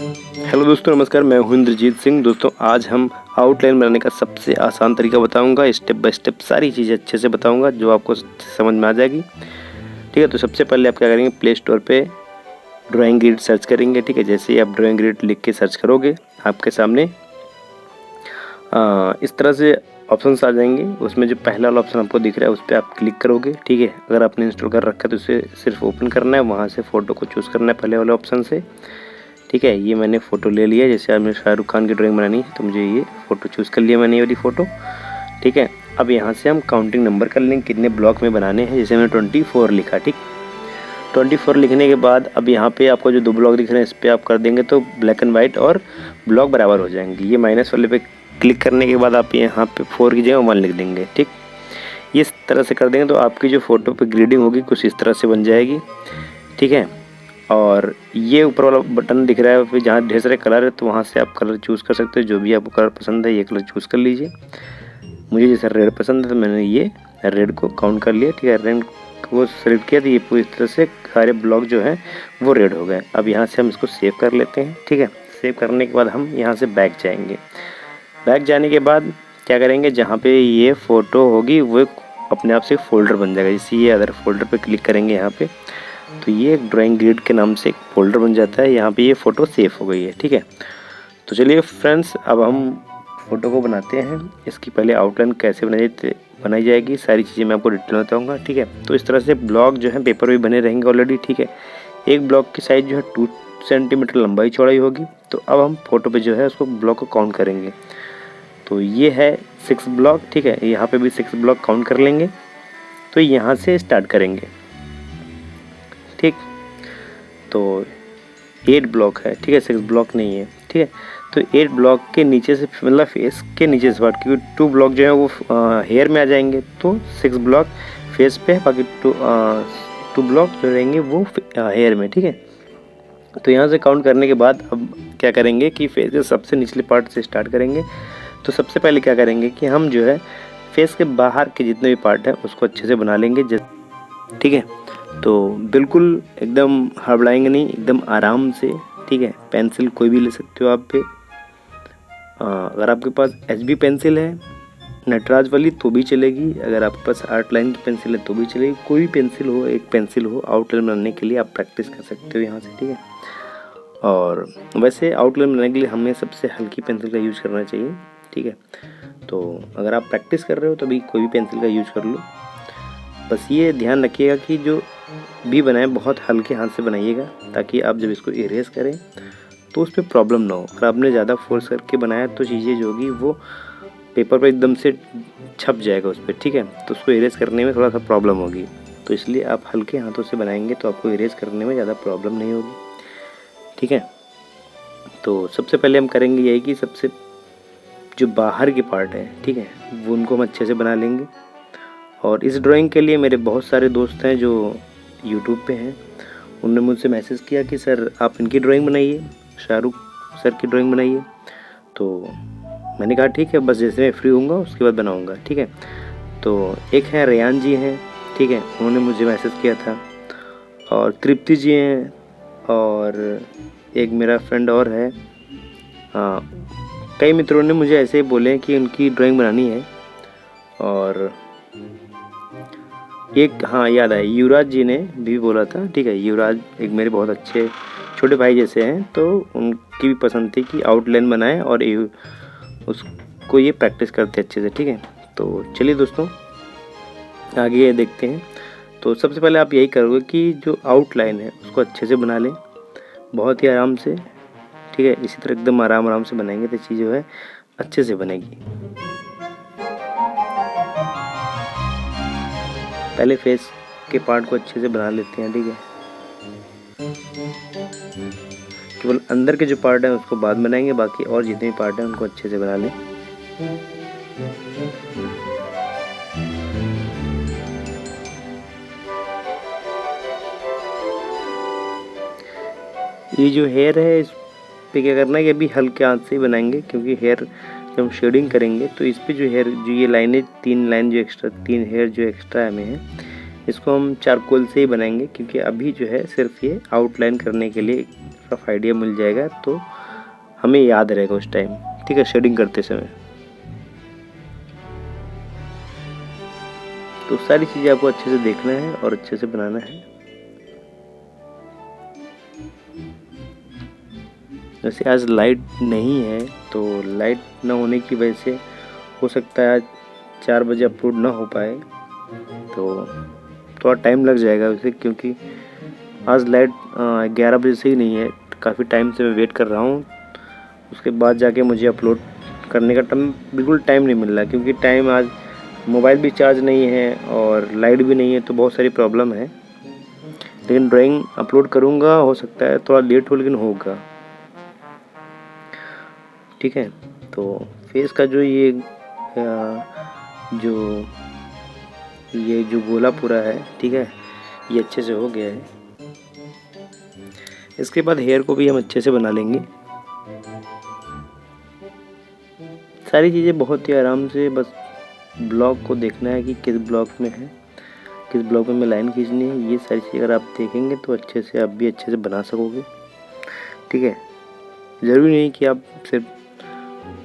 Hello दोस्तों, नमस्कार। मैं हूं इंद्रजीत सिंह। दोस्तों, आज हम आउटलाइन बनाने का सबसे आसान तरीका बताऊंगा। स्टेप बाय स्टेप सारी चीज़ें अच्छे से बताऊंगा जो आपको समझ में आ जाएगी। ठीक है, तो सबसे पहले आप क्या करेंगे, प्ले स्टोर पे ड्राइंग ग्रिड सर्च करेंगे। ठीक है, जैसे ही आप ड्राइंग ग्रिड लिख के सर्च करोगे, आपके सामने इस तरह से ऑप्शंस आ जाएंगे। उसमें जो पहला वाला ऑप्शन आपको दिख रहा है उस पर आप क्लिक करोगे। ठीक है, अगर आपने इंस्टॉल कर रखा है तो उसे सिर्फ ओपन करना है, वहाँ से फ़ोटो को चूज़ करना है पहले वाले ऑप्शन से। ठीक है, ये मैंने फ़ोटो ले लिया। जैसे आज मुझे शाहरुख खान की ड्राइंग बनानी है तो मुझे ये फ़ोटो चूज़ कर लिया मैंने, ये वाली फ़ोटो। ठीक है, अब यहाँ से हम काउंटिंग नंबर कर लेंगे कितने ब्लॉक में बनाने हैं। जैसे मैंने 24 लिखा। ठीक, 24 लिखने के बाद अब यहाँ पे आपको जो 2 ब्लॉक दिख रहे हैं इस पर आप कर देंगे तो ब्लैक एंड वाइट और ब्लॉक बराबर हो जाएंगे। ये माइनस वाले पे क्लिक करने के बाद आप यहाँ पे 4 की जगह 1 लिख देंगे। ठीक, इस तरह से कर देंगे तो आपकी जो फ़ोटो पे ग्रेडिंग होगी कुछ इस तरह से बन जाएगी। ठीक है, और ये ऊपर वाला बटन दिख रहा है, फिर जहाँ ढेर सारे कलर है तो वहाँ से आप कलर चूज़ कर सकते हो। जो भी आपको कलर पसंद है ये कलर चूज़ कर लीजिए। मुझे जैसे रेड पसंद है तो मैंने ये रेड को काउंट कर लिया। ठीक है, रेड को सेलेक्ट किया तो ये पूरी तरह से सारे ब्लॉक जो हैं वो रेड हो गए। अब यहाँ से हम इसको सेव कर लेते हैं। ठीक है, सेव करने के बाद हम यहाँ से बैक जाएंगे। बैक जाने के बाद क्या करेंगे, जहाँ पे ये फ़ोटो होगी वो अपने आप से एक फ़ोल्डर बन जाएगा। जैसे ये अदर फोल्डर पे क्लिक करेंगे यहाँ पे तो ये एक ड्राइंग ग्रिड के नाम से एक फ़ोल्डर बन जाता है। यहाँ पे ये फ़ोटो सेव हो गई है। ठीक है, तो चलिए फ्रेंड्स, अब हम फ़ोटो को बनाते हैं। इसकी पहले आउटलाइन कैसे बनाई जाएगी सारी चीज़ें मैं आपको डिटेल में बताऊँगा। ठीक है, तो इस तरह से ब्लॉक जो है पेपर में बने रहेंगे ऑलरेडी। ठीक है, एक ब्लॉक की साइज़ जो है 2 सेंटीमीटर लंबाई चौड़ाई होगी। तो अब हम फ़ोटो पे जो है उसको ब्लॉक को काउंट करेंगे। तो ये है 6 ब्लॉक। ठीक है, यहाँ पे भी 6 ब्लॉक काउंट कर लेंगे। तो यहाँ से स्टार्ट करेंगे। ठीक, तो 8 ब्लॉक है। ठीक है, 6 ब्लॉक नहीं है। ठीक है, तो 8 ब्लॉक के नीचे से मतलब फेस के नीचे से पार्ट, क्योंकि 2 ब्लॉक जो है वो हेयर में आ जाएंगे तो 6 ब्लॉक फेस पे है, बाकी 2 ब्लॉक जो रहेंगे वो हेयर में। ठीक है, तो यहाँ से काउंट करने के बाद अब क्या करेंगे कि फेस के सबसे निचले पार्ट से स्टार्ट करेंगे। तो सबसे पहले क्या करेंगे कि हम जो है फेस के बाहर के जितने भी पार्ट हैं उसको अच्छे से बना लेंगे। ठीक है, तो बिल्कुल एकदम हड़बड़ाएंगे नहीं, एकदम आराम से। ठीक है, पेंसिल कोई भी ले सकते हो आप पे। अगर आपके पास HB पेंसिल है नटराज वाली तो भी चलेगी, अगर आपके पास आर्ट लाइन की पेंसिल है तो भी चलेगी। कोई भी पेंसिल हो, एक पेंसिल हो, आउटलाइन बनाने के लिए आप प्रैक्टिस कर सकते हो यहाँ से। ठीक है, और वैसे आउटलाइन बनाने के लिए हमें सबसे हल्की पेंसिल का यूज़ करना चाहिए। ठीक है, तो अगर आप प्रैक्टिस कर रहे हो तो अभी कोई भी पेंसिल का यूज़ कर लो। बस ये ध्यान रखिएगा कि जो भी बनाए बहुत हल्के हाथ से बनाइएगा, ताकि आप जब इसको इरेज करें तो उस पर प्रॉब्लम ना हो। अगर आपने ज़्यादा फोर्स करके बनाया तो चीज़ें जो होगी वो पेपर पर एकदम से छप जाएगा उस पर। ठीक है, तो उसको इरेज करने में थोड़ा सा प्रॉब्लम होगी। तो इसलिए आप हल्के हाथों से बनाएंगे तो आपको इरेज करने में ज़्यादा प्रॉब्लम नहीं होगी। ठीक है, तो सबसे पहले हम करेंगे यही कि सबसे जो बाहर के पार्ट है, ठीक है, वो उनको हम अच्छे से बना लेंगे। और इस ड्राइंग के लिए मेरे बहुत सारे दोस्त हैं जो यूट्यूब पे हैं। उन्होंने मुझसे मैसेज किया कि सर आप इनकी ड्राइंग बनाइए, शाहरुख सर की ड्राइंग बनाइए। तो मैंने कहा ठीक है, बस जैसे मैं फ्री होऊंगा उसके बाद बनाऊंगा। ठीक है, तो एक है रेयान जी हैं। ठीक है, उन्होंने मुझे मैसेज किया था, और तृप्ति जी हैं, और एक मेरा फ्रेंड और है। हाँ, कई मित्रों ने मुझे ऐसे ही बोले कि उनकी ड्राइंग बनानी है। और एक, हाँ याद आया, युवराज जी ने भी बोला था। ठीक है, युवराज एक मेरे बहुत अच्छे छोटे भाई जैसे हैं, तो उनकी भी पसंद थी कि आउटलाइन बनाए और उसको ये प्रैक्टिस करते अच्छे से। ठीक है, तो चलिए दोस्तों आगे देखते हैं। तो सबसे पहले आप यही करोगे कि जो आउटलाइन है उसको अच्छे से बना लें, बहुत ही आराम से। ठीक है, इसी तरह एकदम आराम से बनाएंगे तो चीज़ जो है अच्छे से बनेगी। पहले फेस के पार्ट को अच्छे से बना लेते हैं। ठीक है, केवल अंदर के जो पार्ट है उसको बाद बनाएंगे, बाकी और जितने भी पार्ट हैं उनको अच्छे से बना लें। ये जो हेयर है इस पे क्या करना है कि अभी हल्के हाथ से ही बनाएंगे, क्योंकि हेयर जब हम शेडिंग करेंगे तो इस पे जो हेयर जो ये लाइनें 3 लाइन जो एक्स्ट्रा 3 हेयर जो एक्स्ट्रा हमें है इसको हम चारकोल से ही बनाएंगे, क्योंकि अभी जो है सिर्फ ये आउटलाइन करने के लिए रफ आइडिया मिल जाएगा, तो हमें याद रहेगा उस टाइम, ठीक है, शेडिंग करते समय। तो सारी चीज़ें आपको अच्छे से देखना है और अच्छे से बनाना है। जैसे आज लाइट नहीं है, तो लाइट ना होने की वजह से हो सकता है आज 4 बजे अपलोड ना हो पाए, तो थोड़ा टाइम लग जाएगा वैसे, क्योंकि आज लाइट 11 बजे से ही नहीं है। काफ़ी टाइम से मैं वेट कर रहा हूँ, उसके बाद जाके मुझे अपलोड करने का बिल्कुल टाइम नहीं मिल रहा, क्योंकि टाइम आज मोबाइल भी चार्ज नहीं है और लाइट भी नहीं है, तो बहुत सारी प्रॉब्लम है। लेकिन ड्राइंग अपलोड करूँगा, हो सकता है थोड़ा लेट हो, लेकिन होगा, ठीक है। तो फेस का जो ये जो गोला पूरा है, ठीक है, ये अच्छे से हो गया है। इसके बाद हेयर को भी हम अच्छे से बना लेंगे। सारी चीज़ें बहुत ही आराम से, बस ब्लॉक को देखना है कि किस ब्लॉक में है, किस ब्लॉक में लाइन खींचनी है। ये सारी चीज़ें अगर आप देखेंगे तो अच्छे से आप भी अच्छे से बना सकोगे, ठीक है। ज़रूरी नहीं कि आप सिर्फ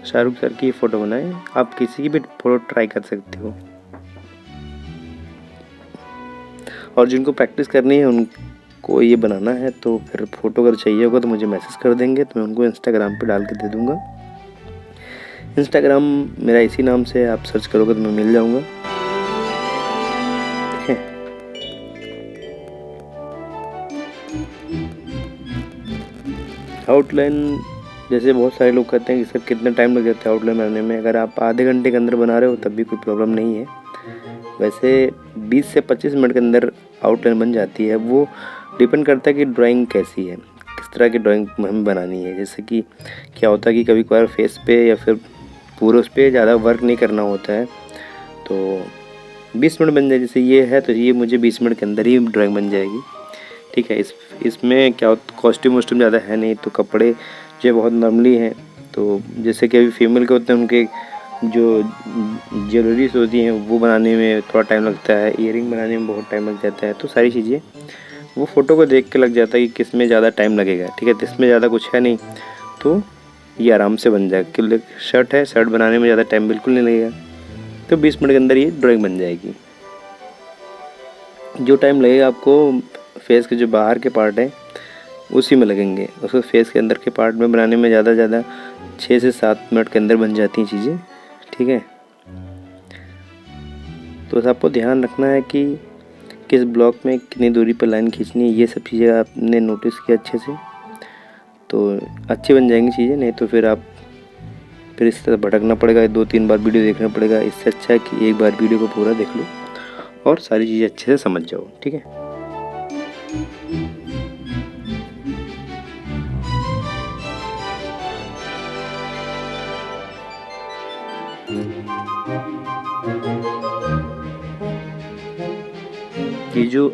शाहरुख सर की फ़ोटो बनाएं, आप किसी की भी फ़ोटो ट्राई कर सकते हो। और जिनको प्रैक्टिस करनी है उनको ये बनाना है, तो फिर फ़ोटो अगर चाहिए होगा तो मुझे मैसेज कर देंगे, तो मैं उनको इंस्टाग्राम पे डाल के दे दूँगा। इंस्टाग्राम मेरा इसी नाम से, आप सर्च करोगे तो मैं मिल जाऊँगा, ठीक है। आउटलाइन, जैसे बहुत सारे लोग कहते हैं कि सर कितना टाइम लग जाता है आउटलाइन बनाने में। अगर आप आधे घंटे के अंदर बना रहे हो तब भी कोई प्रॉब्लम नहीं है। वैसे 20 से 25 मिनट के अंदर आउटलाइन बन जाती है। वो डिपेंड करता है कि ड्राइंग कैसी है, किस तरह की ड्राइंग हमें बनानी है। जैसे कि क्या होता है कि कभी कभार फेस पे या फिर पूरे उस पर ज़्यादा वर्क नहीं करना होता है, तो 20 मिनट बन जाए। जैसे ये है तो ये मुझे 20 मिनट के अंदर ही ड्राइंग बन जाएगी, ठीक है। इसमें क्या कॉस्ट्यूम वॉस्ट्यूम ज़्यादा है नहीं, तो कपड़े जो बहुत नॉर्मली हैं। तो जैसे कि अभी फीमेल के होते हैं, उनके जो ज्वेलरीज होती हैं वो बनाने में थोड़ा टाइम लगता है, ईयरिंग बनाने में बहुत टाइम लग जाता है। तो सारी चीज़ें वो फ़ोटो को देख के लग जाता है कि किस में ज़्यादा टाइम लगेगा, ठीक है। तो इसमें ज़्यादा कुछ है नहीं, तो ये आराम से बन जाएगा। क्योंकि शर्ट है, शर्ट बनाने में ज़्यादा टाइम बिल्कुल नहीं लगेगा, तो 20 मिनट के अंदर ये ड्राइंग बन जाएगी। जो टाइम लगेगा आपको फेस के जो बाहर के पार्ट हैं उसी में लगेंगे, उसको फेस के अंदर के पार्ट में बनाने में ज़्यादा 6 से 7 मिनट के अंदर बन जाती हैं चीज़ें, ठीक है। तो बस आपको ध्यान रखना है कि किस ब्लॉक में कितनी दूरी पर लाइन खींचनी है। ये सब चीज़ें आपने नोटिस किया अच्छे से, तो अच्छी बन जाएंगी चीज़ें। नहीं तो फिर इस तरह भटकना पड़ेगा, 2-3 बार वीडियो देखना पड़ेगा। इससे अच्छा है कि एक बार वीडियो को पूरा देख लो और सारी चीज़ें अच्छे से समझ जाओ, ठीक है। ये जो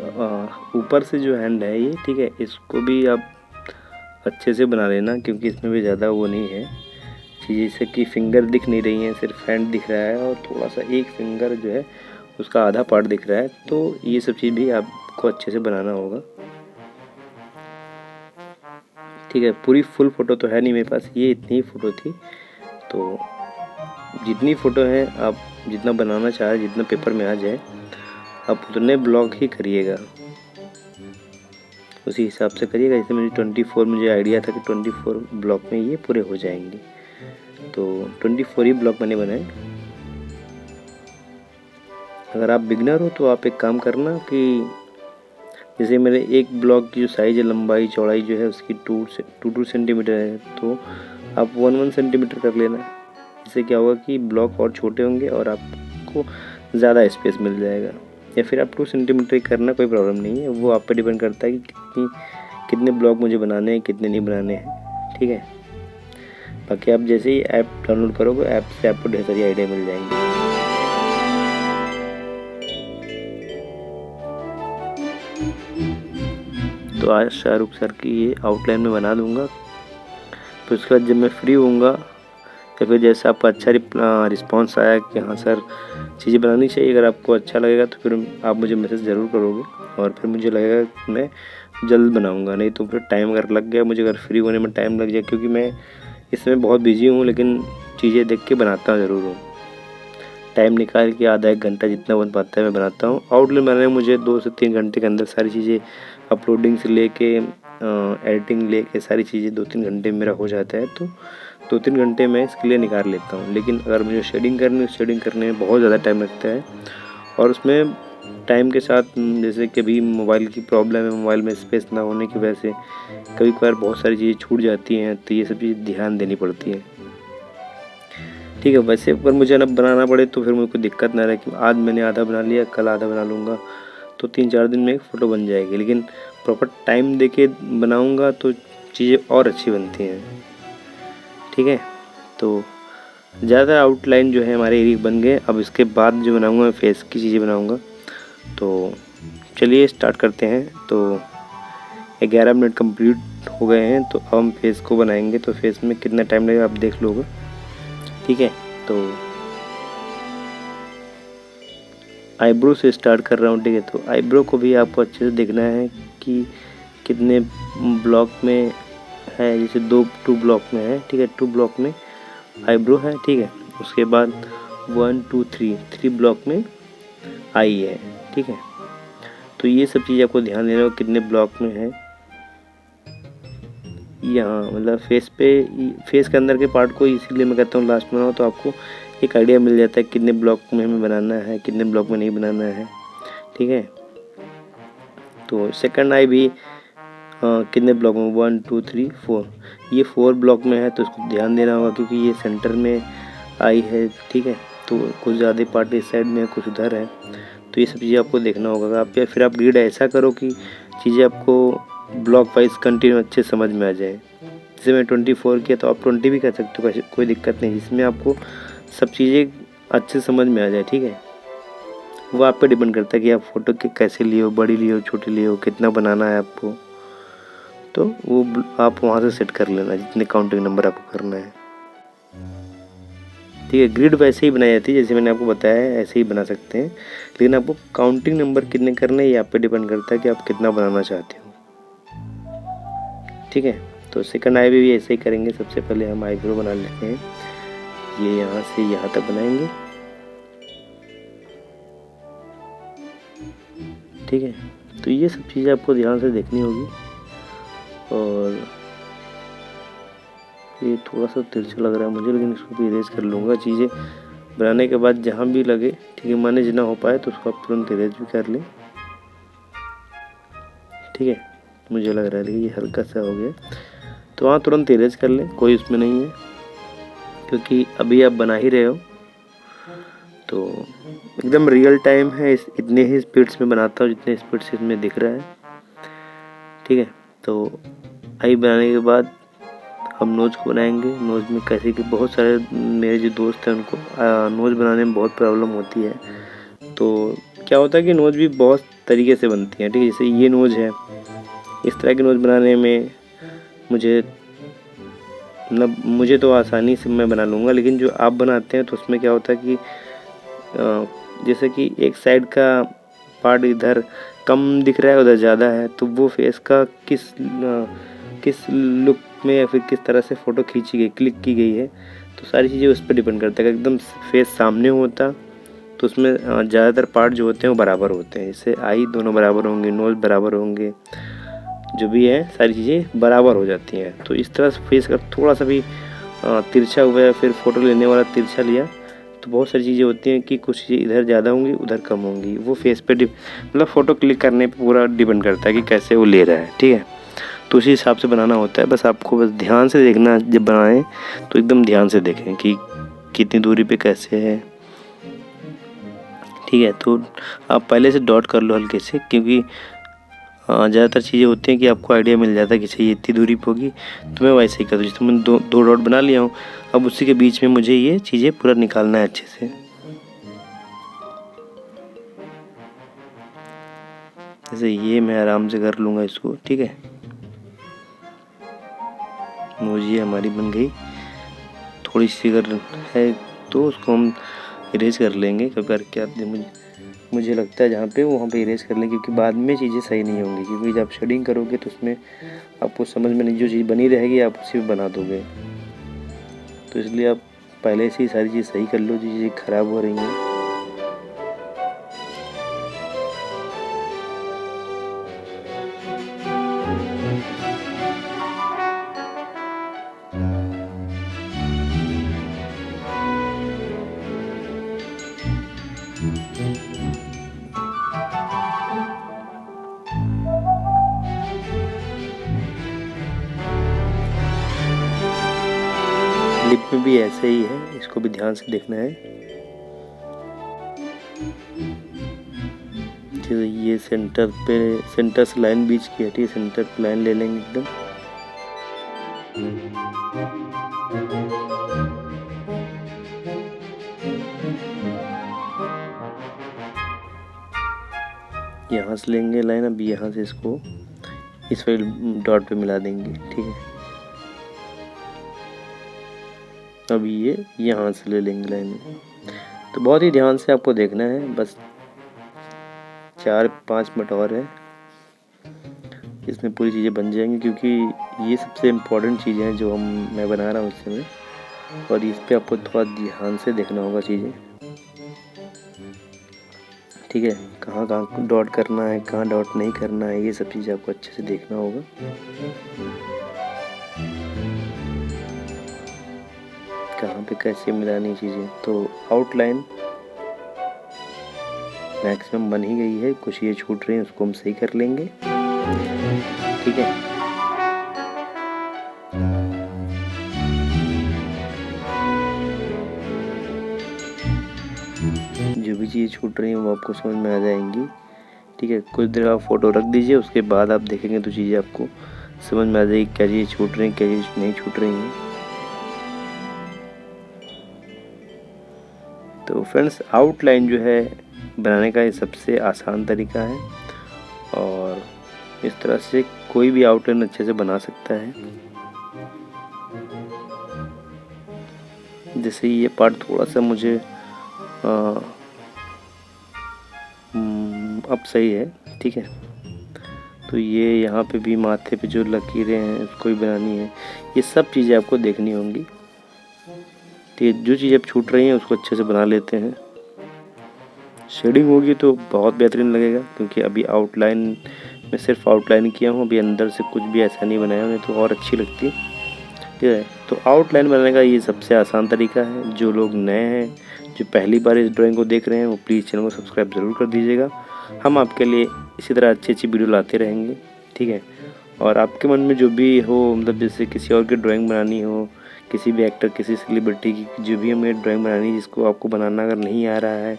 ऊपर से जो हैंड है ये, ठीक है, इसको भी आप अच्छे से बना लेना, क्योंकि इसमें भी ज़्यादा वो नहीं है चीज़। जैसे कि फिंगर दिख नहीं रही है, सिर्फ हैंड दिख रहा है और थोड़ा सा एक फिंगर जो है उसका आधा पार्ट दिख रहा है। तो ये सब चीज़ भी आपको अच्छे से बनाना होगा, ठीक है। पूरी फुल फ़ोटो तो है नहीं मेरे पास, ये इतनी ही फ़ोटो थी। तो जितनी फ़ोटो है आप जितना बनाना चाहे, जितना पेपर में आ जाए, आप उतने ब्लॉक ही करिएगा, उसी हिसाब से करिएगा। जैसे मुझे आइडिया था कि 24 ब्लॉक में ये पूरे हो जाएंगे, तो 24 ही ब्लॉक मैंने बनाए। अगर आप बिगनर हो तो आप एक काम करना कि जैसे मेरे एक ब्लॉक की जो साइज़ है, लंबाई चौड़ाई जो है उसकी 2 सेंटीमीटर है, तो आप 1 सेंटीमीटर कर लेना। इससे क्या होगा कि ब्लॉक और छोटे होंगे और आपको ज़्यादा स्पेस मिल जाएगा। या फिर आप 2 सेंटीमीटर करना, कोई प्रॉब्लम नहीं है। वो आप पे डिपेंड करता है कि कितने ब्लॉक मुझे बनाने हैं, कितने नहीं बनाने हैं, ठीक है। बाकी आप जैसे ही ऐप डाउनलोड करोगे, ऐप से आपको ढेर सारी आइडिया मिल जाएंगी। तो आज शाहरुख सर की ये आउटलाइन में बना दूंगा। तो उसके बाद जब मैं फ्री होऊंगा, या फिर जैसे आपका अच्छा रिस्पॉन्स आया कि हाँ सर चीज़ें बनानी चाहिए, अगर आपको अच्छा लगेगा तो फिर आप मुझे मैसेज ज़रूर करोगे और फिर मुझे लगेगा कि मैं जल्द बनाऊँगा। नहीं तो फिर टाइम अगर लग गया मुझे, अगर फ्री होने में टाइम लग जाए, क्योंकि मैं इस समय बहुत बिजी हूँ, लेकिन चीज़ें देख के बनाता ज़रूर हूँ। टाइम निकाल के आधा 1 घंटा जितना बन पाता है मैं बनाता हूँ। आउटलाइन बनाने में मुझे 2 से 3 घंटे के अंदर सारी चीज़ें, अपलोडिंग से लेके एडिटिंग लेके सारी चीज़ें 2-3 घंटे में मेरा हो जाता है। तो 2-3 घंटे मैं इसके लिए निकाल लेता हूँ। लेकिन अगर मुझे शेडिंग करनी है, शेडिंग करने में बहुत ज़्यादा टाइम लगता है और उसमें टाइम के साथ जैसे कभी मोबाइल की प्रॉब्लम है, मोबाइल में स्पेस ना होने की वजह से कभी कभार बहुत सारी चीज़ें छूट जाती हैं, तो ये सब चीज़ ध्यान देनी पड़ती है। ठीक है, वैसे अगर मुझे ना बनाना पड़े तो फिर मुझे कोई दिक्कत ना रहे कि आज मैंने आधा बना लिया, कल आधा बना लूँगा, तो 3-4 दिन में एक फ़ोटो बन जाएगी। लेकिन प्रॉपर टाइम दे के बनाऊँगा तो चीज़ें और अच्छी बनती हैं। ठीक है, तो ज़्यादा आउटलाइन जो है हमारे एरिया बन गए। अब इसके बाद जो बनाऊँगा मैं फेस की चीज़ें बनाऊँगा। तो चलिए स्टार्ट करते हैं। तो 11 मिनट कंप्लीट हो गए हैं, तो अब हम फेस को बनाएंगे। तो फेस में कितना टाइम लगेगा आप देख लोगे। ठीक है, तो आईब्रो से स्टार्ट कर रहा हूँ। ठीक है, तो आईब्रो को भी आपको अच्छे से देखना है कि कितने ब्लॉक में है। जैसे 2 ब्लॉक में है। ठीक है, 2 ब्लॉक में आईब्रो है। ठीक है, उसके बाद 1 2 3 ब्लॉक में आई है। ठीक है, तो ये सब चीज़ आपको ध्यान देना होगा कितने ब्लॉक में है। यहाँ मतलब फेस के अंदर के पार्ट को इसीलिए मैं कहता हूँ लास्ट में बनाओ, तो आपको एक आइडिया मिल जाता है कितने ब्लॉक में हमें बनाना है, कितने ब्लॉक में नहीं बनाना है। ठीक है, तो सेकंड आई भी कितने ब्लॉक में 1 2 3 4, ये 4 ब्लॉक में है, तो इसको ध्यान देना होगा क्योंकि ये सेंटर में आई है। ठीक है, तो कुछ ज़्यादा पार्ट इस साइड में है, कुछ उधर है, तो ये सब चीज़ें आपको देखना होगा। आप या फिर आप ग्रिड ऐसा करो कि चीज़ें आपको ब्लॉक वाइज कंटिन्यू अच्छे समझ में आ जाए। जैसे मैं 24 किया तो आप 20 भी कर सकते हो, कोई दिक्कत नहीं, जिसमें आपको सब चीज़ें अच्छे समझ में आ जाए। ठीक है, वो आप पे डिपेंड करता है कि आप फ़ोटो कैसे लिए हो, बड़ी लिए हो, छोटी लिए हो, कितना बनाना है आपको, तो वो आप वहाँ से सेट कर लेना जितने काउंटिंग नंबर आपको करना है। ठीक है, ग्रिड वैसे ही बनाई जाती है जैसे मैंने आपको बताया है, ऐसे ही बना सकते हैं, लेकिन आपको काउंटिंग नंबर कितने करने हैं ये आप पे डिपेंड करता है कि आप कितना बनाना चाहते हो। ठीक है, तो सेकंड आई भी ऐसे ही करेंगे। सबसे पहले हम आईब्रो बना लेते हैं, ये यहाँ से यहाँ तक बनाएंगे। ठीक है, तो ये सब चीज़ें आपको ध्यान से देखनी होगी। और ये थोड़ा सा तिरछा लग रहा है मुझे, लेकिन इसको भी इरेज कर लूँगा। चीज़ें बनाने के बाद जहाँ भी लगे, ठीक है, मैनेज ना हो पाए तो उसको आप तुरंत इरेज भी कर लें। ठीक है, मुझे लग रहा है ये हल्का सा हो गया, तो वहाँ तुरंत इरेज कर लें, कोई उसमें नहीं है, क्योंकि अभी आप बना ही रहे हो। तो एकदम रियल टाइम है, इतने ही स्पीड्स में बनाता हूँ जितने स्पीड से इसमें दिख रहा है। ठीक है, तो आई बनाने के बाद हम नोज़ को बनाएंगे। नोज़ में कैसे कि बहुत सारे मेरे जो दोस्त हैं उनको नोज़ बनाने में बहुत प्रॉब्लम होती है। तो क्या होता है कि नोज़ भी बहुत तरीके से बनती हैं। ठीक है, जैसे ये नोज़ है, इस तरह की नोज़ बनाने में मुझे तो आसानी से मैं बना लूँगा, लेकिन जो आप बनाते हैं तो उसमें क्या होता है कि जैसे कि एक साइड का पार्ट इधर कम दिख रहा है, उधर ज़्यादा है, तो वो फेस का किस लुक में या फिर किस तरह से फ़ोटो खींची गई, क्लिक की गई है, तो सारी चीज़ें उस पर डिपेंड करता है। एकदम फेस सामने होता तो उसमें ज़्यादातर पार्ट जो होते हैं वो बराबर होते हैं। जैसे आई दोनों बराबर होंगे, नोज़ बराबर होंगे, जो भी है सारी चीज़ें बराबर हो जाती हैं। तो इस तरह से फेस का थोड़ा सा भी तिरछा हुआ या फिर फ़ोटो लेने वाला तिरछा लिया तो बहुत सारी चीज़ें होती हैं कि कुछ चीज़ें इधर ज़्यादा होंगी, उधर कम होंगी। वो फेस पे मतलब फ़ोटो क्लिक करने पे पूरा डिपेंड करता है कि कैसे वो ले रहा है। ठीक है, तो उसी हिसाब से बनाना होता है। बस आपको बस ध्यान से देखना, जब बनाएं तो एकदम ध्यान से देखें कि कितनी दूरी पे कैसे है। ठीक है, तो आप पहले से डॉट कर लो हल्के से, क्योंकि ज़्यादातर चीज़ें होती हैं कि आपको आइडिया मिल जाता है कि चाहिए इतनी दूरी पे होगी, तो मैं वैसे ही कर दूँ। जैसे मैंने दो डॉट बना लिया हूँ, अब उसी के बीच में मुझे ये चीज़ें पूरा निकालना है अच्छे से। जैसे ये मैं आराम से कर लूँगा इसको। ठीक है, नोज़ ये हमारी बन गई। थोड़ी सी अगर है तो उसको हम इरेज कर लेंगे करके। आप मुझे लगता है जहाँ पे वहाँ पे इरेज कर लेंगे, क्योंकि बाद में चीज़ें सही नहीं होंगी। क्योंकि जब शेडिंग करोगे तो उसमें आपको समझ में नहीं, जो चीज़ बनी रहेगी आप उसी में बना दोगे। तो इसलिए आप पहले से ही सारी चीज़ सही कर लो, जो चीज़ें ख़राब हो रही हैं। लिप में भी ऐसे ही है, इसको भी ध्यान से देखना है। तो ये सेंटर से लाइन बीच की हटी, सेंटर पे लाइन ले लेंगे एकदम। यहाँ से लेंगे लाइन, अब यहाँ से इसको इस वाले डॉट पे मिला देंगे, ठीक है। अब ये यहाँ से ले लेंगे लाइन। तो बहुत ही ध्यान से आपको देखना है, बस 4-5 मिनट और है, इसमें पूरी चीज़ें बन जाएंगी। क्योंकि ये सबसे इम्पोर्टेंट चीज़ें हैं जो मैं बना रहा हूँ इस समय, और इस पे आपको थोड़ा ध्यान से देखना होगा चीज़ें, ठीक है। कहाँ कहाँ डॉट करना है, कहाँ डॉट नहीं करना है, ये सब चीज़ें आपको अच्छे से देखना होगा। कहाँ पे कैसे मिलानी चीज़ें। तो आउटलाइन मैक्सिमम बन ही गई है, कुछ ये छूट रही है उसको हम सही कर लेंगे, ठीक है। जो भी चीज़ छूट रही है वो आपको समझ में आ जाएंगी, ठीक है। कुछ देर आप फ़ोटो रख दीजिए, उसके बाद आप देखेंगे तो चीज़ें आपको समझ में आ जाएगी, क्या चीज़ छूट रही है, क्या चीज़ नहीं छूट रही है। तो फ्रेंड्स, आउटलाइन जो है बनाने का ये सबसे आसान तरीका है, और इस तरह से कोई भी आउटलाइन अच्छे से बना सकता है। जैसे ये पार्ट थोड़ा सा मुझे अब सही है, ठीक है। तो ये यहाँ पे भी माथे पे जो लकीरें हैं उसको भी बनानी है, ये सब चीज़ें आपको देखनी होंगी, ठीक है। जो चीज़ें अब छूट रही हैं उसको अच्छे से बना लेते हैं। शेडिंग होगी तो बहुत बेहतरीन लगेगा, क्योंकि अभी आउटलाइन में सिर्फ आउटलाइन किया हूँ, अभी अंदर से कुछ भी ऐसा नहीं बनाया हूँ, तो और अच्छी लगती है, ठीक है। तो आउटलाइन बनाने का ये सबसे आसान तरीका है। जो लोग नए हैं, जो पहली बार इस ड्राइंग को देख रहे हैं, वो प्लीज़ चैनल को सब्सक्राइब ज़रूर कर दीजिएगा। हम आपके लिए इसी तरह अच्छी अच्छी वीडियो लाते रहेंगे, ठीक है। और आपके मन में जो भी हो, मतलब जैसे किसी और की ड्राइंग बनानी हो, किसी भी एक्टर, किसी सेलिब्रिटी की जो भी हमें ड्राइंग बनानी है, जिसको आपको बनाना अगर नहीं आ रहा है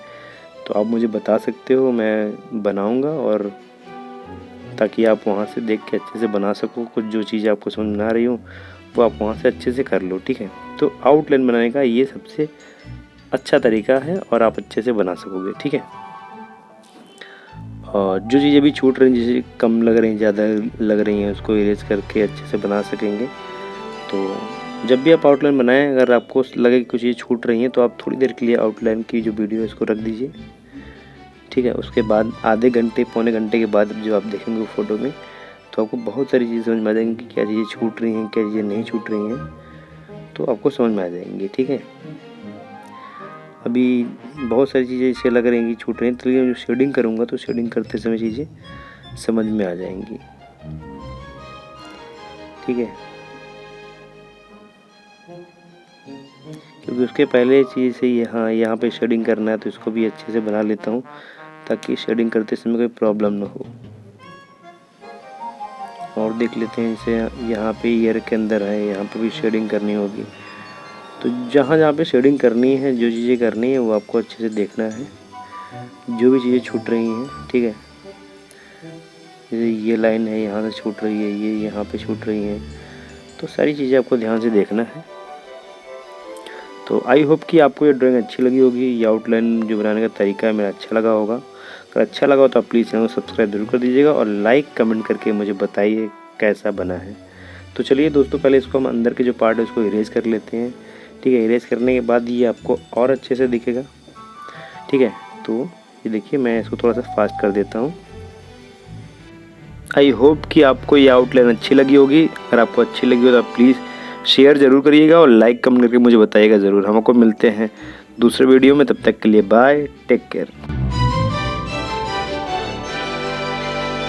तो आप मुझे बता सकते हो, मैं बनाऊंगा, और ताकि आप वहाँ से देख के अच्छे से बना सको। कुछ जो चीज़ें आपको समझ में आ रही हो वो आप वहाँ से अच्छे से कर लो, ठीक है। तो आउटलाइन बनाने का ये सबसे अच्छा तरीका है, और आप अच्छे से बना सकोगे, ठीक है। और जो चीज़ें भी छूट रही हैं, जैसे कम लग रही हैं, ज़्यादा लग रही हैं, उसको इरेज करके अच्छे से बना सकेंगे। तो जब भी आप आउटलाइन बनाएं, अगर आपको लगे कि कुछ चीज़ छूट रही हैं, तो आप थोड़ी देर के लिए आउटलाइन की जो वीडियो है इसको रख दीजिए, ठीक है। उसके बाद आधे घंटे पौने घंटे के बाद जो आप देखेंगे फ़ोटो में, तो आपको बहुत सारी चीज़ें समझ में आ जाएंगी कि क्या चीज़ें छूट रही हैं, क्या चीज़ें नहीं छूट रही हैं, तो आपको समझ में आ जाएंगी, ठीक है। अभी बहुत सारी चीज़ें ऐसे लग रही हैं कि छूट रही हैं, तो जो शेडिंग करूँगा तो शेडिंग करते समय चीज़ें समझ में आ जाएंगी, ठीक है। क्योंकि उसके पहले चीज़ से यहाँ पे शेडिंग करना है, तो इसको भी अच्छे से बना लेता हूँ, ताकि शेडिंग करते समय कोई प्रॉब्लम ना हो। और देख लेते हैं, जैसे यहाँ पे ईयर के अंदर है, यहाँ पे भी शेडिंग करनी होगी। तो जहाँ जहाँ पे शेडिंग करनी है, जो चीज़ें करनी है, वो आपको अच्छे से देखना है, जो भी चीज़ें छूट रही हैं, ठीक है। जैसे ये लाइन है, यहाँ से छूट रही है, ये यहाँ पे छूट रही हैं, तो सारी चीज़ें आपको ध्यान से देखना है। तो आई होप कि आपको ये ड्राइंग अच्छी लगी होगी, ये आउटलाइन जो बनाने का तरीका है मेरा अच्छा लगा होगा। अगर अच्छा लगा हो तो आप प्लीज़ चैनल को सब्सक्राइब जरूर कर दीजिएगा, और लाइक कमेंट करके मुझे बताइए कैसा बना है। तो चलिए दोस्तों, पहले इसको हम अंदर के जो पार्ट है उसको इरेज कर लेते हैं, ठीक है। इरेज करने के बाद ये आपको और अच्छे से दिखेगा, ठीक है। तो ये देखिए, मैं इसको थोड़ा सा फास्ट कर देता हूँ। आई होप कि आपको ये आउटलाइन अच्छी लगी होगी। अगर आपको अच्छी लगी हो तो आप प्लीज़ शेयर ज़रूर करिएगा और लाइक कमेंट करके मुझे बताइएगा ज़रूर। हम आपको मिलते हैं दूसरे वीडियो में, तब तक के लिए बाय, टेक केयर।